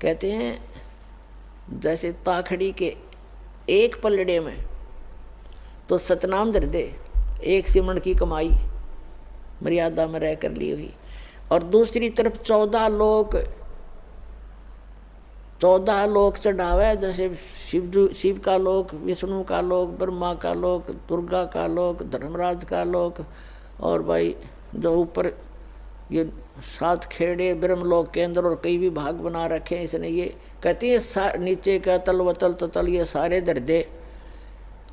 कहते हैं जैसे ताखड़ी के एक पलड़े में तो सतनाम धर दे, एक सिमण की कमाई मर्यादा में रह कर ली हुई, और दूसरी तरफ 14 लोक चढ़ावे, जैसे शिव का लोक, विष्णु का लोक, ब्रह्मा का लोक, दुर्गा का लोक, धर्मराज का लोक, और भाई जो ऊपर ये 7 खेड़े ब्रह्मलोक के अंदर और कई भी भाग बना रखे हैं इसने। ये कहती है नीचे का तल वतल ततल ये सारे दर दे,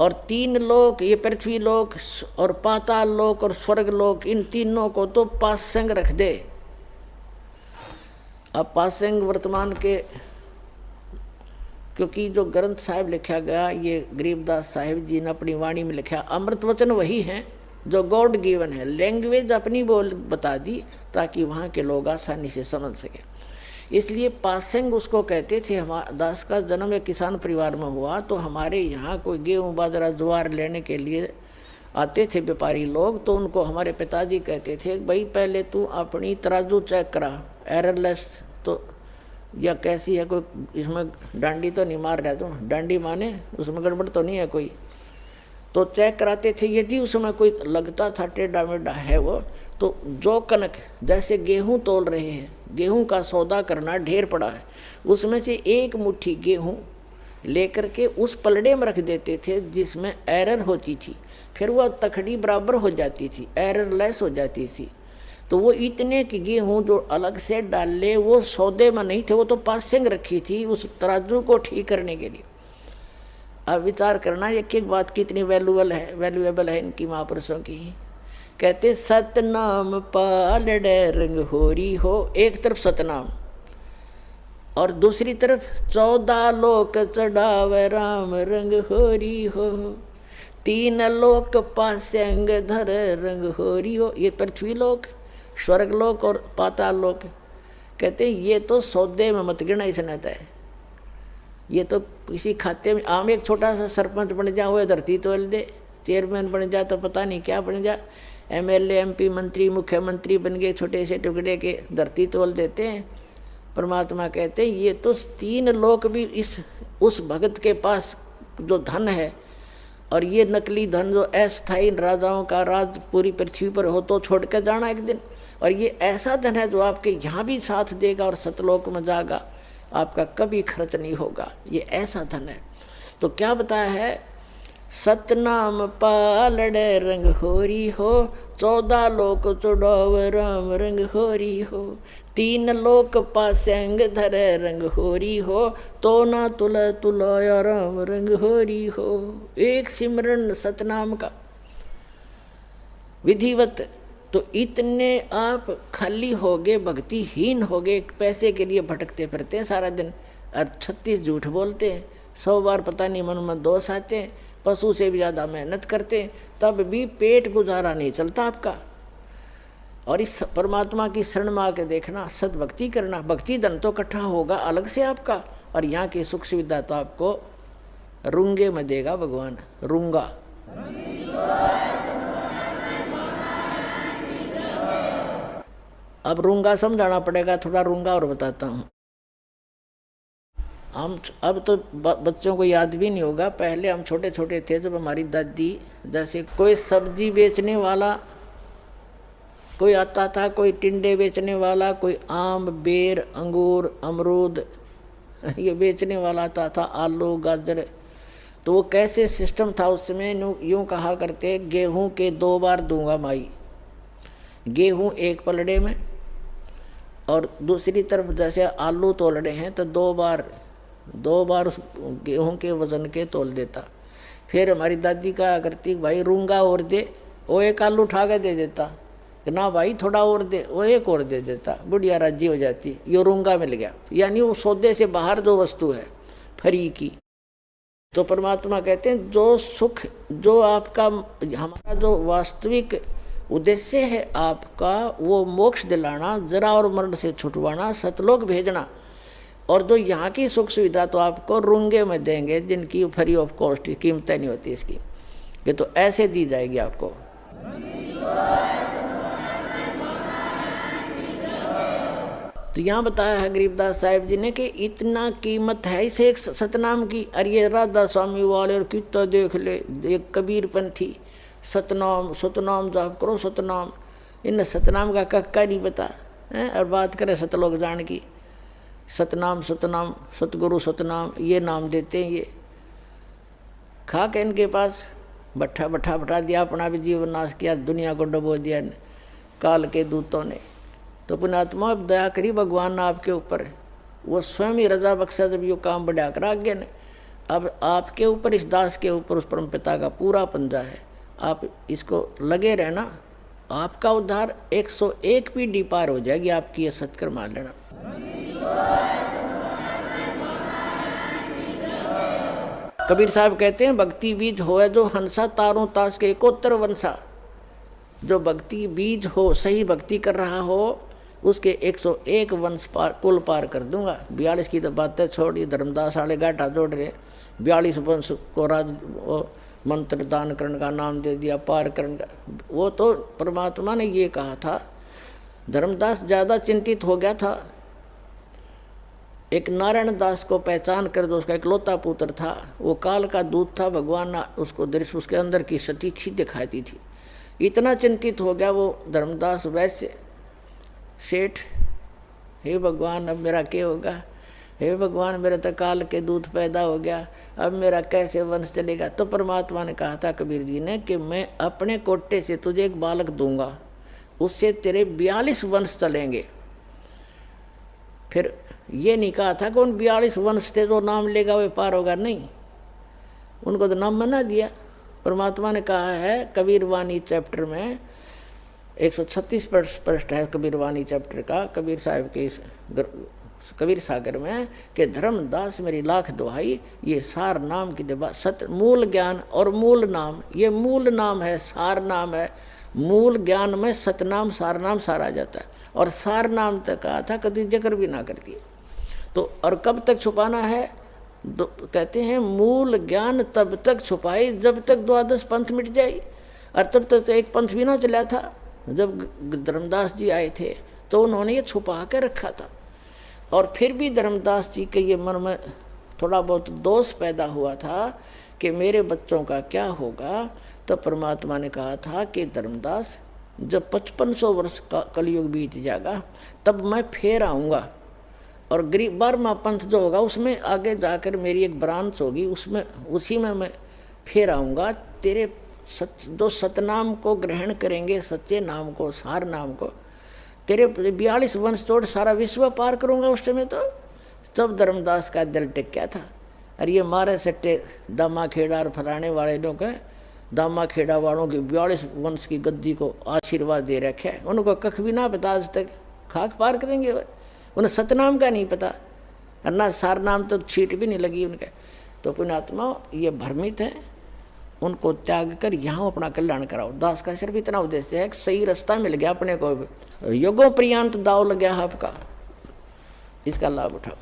और 3 लोक, ये पृथ्वी लोक और पाताल लोक और स्वर्ग लोक, इन तीनों को तो पासंग रख दे। अब पासंग वर्तमान के, क्योंकि जो ग्रंथ साहिब लिखा गया ये गरीबदास साहिब जी ने अपनी वाणी में लिखा, अमृत वचन वही हैं जो गॉड गिवन है, लैंग्वेज अपनी बोल बता दी ताकि वहाँ के लोग आसानी से समझ सकें। इसलिए पासंग उसको कहते थे। हमारा दास का जन्म एक किसान परिवार में हुआ, तो हमारे यहाँ कोई गेहूँ बाजरा ज्वार लेने के लिए आते थे व्यापारी लोग, तो उनको हमारे पिताजी कहते थे भाई पहले तू अपनी तराजू चेक करा, एररलेस तो या कैसी है, कोई इसमें डांडी तो नहीं मार रहा, तो डांडी माने उसमें गड़बड़ तो नहीं है कोई, तो चेक कराते थे। यदि उसमें कोई लगता था टेढ़ा मेढ़ा है वो, तो जो कनक, जैसे गेहूं तोल रहे हैं, गेहूं का सौदा करना ढेर पड़ा है, उसमें से एक मुट्ठी गेहूं लेकर के उस पलड़े में रख देते थे जिसमें एरर होती थी, फिर वह तखड़ी बराबर हो जाती थी, एररलेस हो जाती थी। तो वो इतने की गेहूँ जो अलग से डाले वो सौदे में नहीं थे, वो तो पासिंग रखी थी उस तराजू को ठीक करने के लिए। अब विचार करना एक एक बात कितनी वैल्यूएबल है इनकी महापुरुषों की। कहते सतनाम पालड़े रंग होरी हो, एक तरफ सतनाम और दूसरी तरफ 14 लोक चढ़ावे राम रंग होरी हो, 3 लोक पास्यंग धर रंग होरी हो। ये पृथ्वी लोक, स्वर्ग लोक और पाताल लोक। कहते हैं ये तो सौदे में मत गिना इसने तय, ये तो किसी खाते में आम एक छोटा सा सरपंच बन जा हुए धरती तोल दे, चेयरमैन बन जा तो पता नहीं क्या बन जा, एमएलए एमपी मंत्री मुख्यमंत्री बन गए, छोटे से टुकड़े के धरती तोल देते हैं। परमात्मा कहते हैं ये तो 3 लोक भी उस भगत के पास जो धन है, और ये नकली धन जो अस्थायी राजाओं का राज पूरी पृथ्वी पर हो तो छोड़ कर जाना एक दिन, और ये ऐसा धन है जो आपके यहाँ भी साथ देगा और सतलोक में जाएगा, आपका कभी खर्च नहीं होगा, ये ऐसा धन है। तो क्या बताया है, सतनाम पालड़े रंग होरी हो, 14 लोक चढ़ाव राम रंग होरी हो, 3 लोक पास्यंग धरे रंग होरी हो, तो ना तुला तुलाया राम रंग होरी हो। एक सिमरन सतनाम का विधिवत, तो इतने आप खाली हो गए, भक्तिहीन हो गए, पैसे के लिए भटकते फिरते हैं सारा दिन, और 36 झूठ बोलते हैं, 100 बार पता नहीं मन में दोष आते हैं, पशु से भी ज़्यादा मेहनत करते हैं, तब भी पेट गुजारा नहीं चलता आपका। और इस परमात्मा की शरण में आके देखना, सद्भक्ति करना, भक्ति धन तो इकट्ठा होगा अलग से आपका, और यहाँ की सुख सुविधा तो आपको रूंगे में देगा भगवान, रूंगा। अब रूंगा समझाना पड़ेगा, थोड़ा रूंगा और बताता हूँ। हम अब तो बच्चों को याद भी नहीं होगा, पहले हम छोटे छोटे थे जब हमारी दादी, जैसे कोई सब्जी बेचने वाला कोई आता था, कोई टिंडे बेचने वाला, कोई आम बेर अंगूर अमरूद ये बेचने वाला आता था, आलू गाजर। तो वो कैसे सिस्टम था उस समय, यूँ कहा करते गेहूं के 2 बार दूंगा माई, गेहूं एक पलड़े में, और दूसरी तरफ जैसे आलू तोल रहे हैं तो 2 बार उस गेहूं के वजन के तोल देता। फिर हमारी दादी कहा करती भाई रूंगा और दे, वो एक आलू उठा के दे देता, ना भाई थोड़ा और दे, वो एक और दे देता, बुढ़िया राजी हो जाती, ये रूंगा मिल गया। यानी वो सौदे से बाहर जो वस्तु है फ्री की। तो परमात्मा कहते हैं जो सुख, जो आपका हमारा जो वास्तविक उद्देश्य है आपका, वो मोक्ष दिलाना, जरा और मरण से छुटवाना, सतलोक भेजना, और जो यहाँ की सुख सुविधा तो आपको रूंगे में देंगे, जिनकी फ्री ऑफ कॉस्ट कीमतें नहीं होती इसकी, ये तो ऐसे दी जाएगी आपको। तो यहाँ बताया है गरीबदास साहिब जी ने कि इतना कीमत है इस एक सतनाम की। अरे ये राधा स्वामी वाले और कितना देख ले, एक कबीरपंथी सतनाम सतनाम जाप करो सतनाम, इन सतनाम का कक्का नहीं पता है। और बात करें सतलोक जान की, सतनाम सतनाम सतगुरु सतनाम ये नाम देते हैं। ये खा के इनके पास बट्ठा बट्ठा बटा दिया, अपना भी जीवन नाश किया, दुनिया को डुबो दिया काल के दूतों ने। तो पुण्यात्मा अब दया करी भगवान ने आपके ऊपर, वो स्वयं ही रजा बख्शा जब ये काम बढ़ा कर आगे ने। अब आपके ऊपर, इस दास के ऊपर उस परम पिता का पूरा पंजा है। आप इसको लगे रहना, आपका उद्धार 101 पीढ़ी पार हो जाएगी आपकी, ये सत्कर मान लेना। कबीर साहब कहते हैं भक्ति बीज होए जो हंसा, तारों तास के 71 वंशा। जो भक्ति बीज हो, सही भक्ति कर रहा हो, उसके 101 वंश पार, कुल पार कर दूंगा। 42 की तो बातें छोड़ी, धर्मदास वाले गाटा जोड़ रहे। 42 वंश को राज मंत्र दान करने का नाम दे दिया, पार करने का। वो तो परमात्मा ने ये कहा था। धर्मदास ज़्यादा चिंतित हो गया था। एक नारायण दास को पहचान कर, जो उसका इकलौता पुत्र था, वो काल का दूत था। भगवान ने उसको दृश्य, उसके अंदर की सती थी दिखाती थी। इतना चिंतित हो गया वो धर्मदास वैश्य सेठ, हे भगवान अब मेरा क्या होगा, हे भगवान मेरे तो काल के दूत पैदा हो गया, अब मेरा कैसे वंश चलेगा। तो परमात्मा ने कहा था कबीर जी ने कि मैं अपने कोटे से तुझे एक बालक दूंगा, उससे तेरे 42 वंश चलेंगे। फिर ये नहीं कहा था कि उन 42 वंश से जो नाम लेगा वे पार होगा, नहीं, उनको तो नाम मना दिया। परमात्मा ने कहा है कबीर वाणी चैप्टर में 136 पृष्ठ है कबीर वाणी चैप्टर का, कबीर साहब के इस कबीर सागर में, कि धर्मदास मेरी लाख दुहाई, ये सार नाम की दबा सत मूल ज्ञान और मूल नाम, ये मूल नाम है, सार नाम है। मूल ज्ञान में सतनाम सार नाम सार आ जाता है। और सार नाम तक कहा था कभी जिक्र भी ना करती। तो और कब तक छुपाना है, कहते हैं मूल ज्ञान तब तक छुपाई जब तक 12 पंथ मिट जाए। और तब तक एक पंथ भी ना चला था। जब धर्मदास जी आए थे तो उन्होंने ये छुपा के रखा था। और फिर भी धर्मदास जी के ये मन में थोड़ा बहुत दोष पैदा हुआ था कि मेरे बच्चों का क्या होगा। तो परमात्मा ने कहा था कि धर्मदास जब 5500 वर्ष का कलयुग बीत जाएगा तब मैं फिर आऊँगा, और गरीब 12वां पंथ जो होगा उसमें आगे जाकर मेरी एक ब्रांच होगी, उसमें उसी में मैं फिर आऊँगा। तेरे जो सतनाम को ग्रहण करेंगे, सच्चे नाम को, सार नाम को, तेरे 42 वंश तोड़ सारा विश्व पार करूँगा उस समय। तो तब धर्मदास का दिल टिक गया था। अरे ये मारे सट्टे दामा खेड़ा और फलाने वाले लोग हैं, दामा खेड़ा वालों की 42 वंश की गद्दी को आशीर्वाद दे रखे है, उनको कख भी ना पता आज तक, खाक पार करेंगे वह। उन्हें सतनाम का नहीं पता, और ना सार नाम तो छीट भी नहीं लगी उनके। तो पुण्यात्मा ये भ्रमित हैं, उनको त्याग कर यहाँ अपना कल्याण कराओ। दास का सिर्फ इतना उद्देश्य है कि सही रास्ता मिल गया अपने को, युगों पर्यंत दाव लग गया आपका, इसका लाभ उठाओ।